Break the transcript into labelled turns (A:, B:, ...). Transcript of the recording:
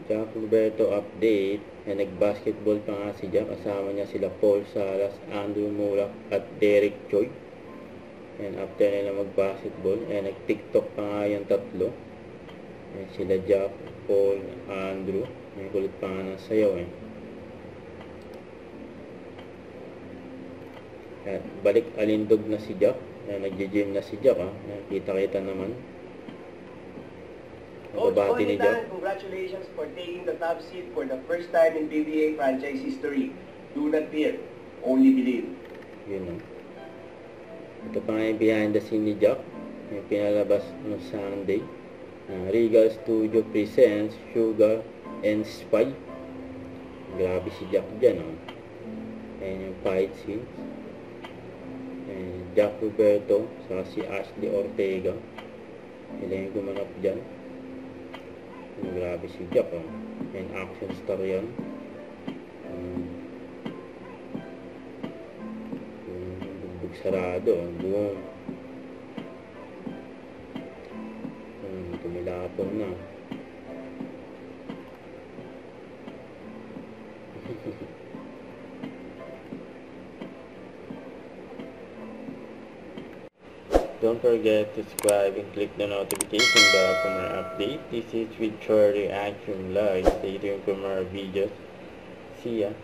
A: Jack Roberto update. Nag-basketball pa nga si Jack. Kasama niya sila Paul Salas, Andrew Mulak at Derek Choi. After nila mag-basketball, nag-TikTok pa nga yung tatlo. Sila Jack, Paul, Andrew. Kulit pa nga ng sayaw balik alindog na si Jack. Nag-gym na si Jack. Kita-kita naman.
B: Coach Onitan, congratulations for taking the top seat for the first time in PBA franchise history. Do not fear, only believe.
A: Yun. Ito pa nga yung behind the scene ni Jack. Yung pinalabas no Sunday. Regal Studio presents Sugar and Spy. Grabe si Jack dyan. Ayan yung fight scenes. Jack Roberto saka si Ashley Ortega. Sila yung gumanap dyan. Grabe si Jack. And action star yan. Bugbog sarado. Boom. Tumilapon na. Don't forget to subscribe and click the notification bell for more updates. This is with Short Reaction Live. Stay tuned for more videos. See ya.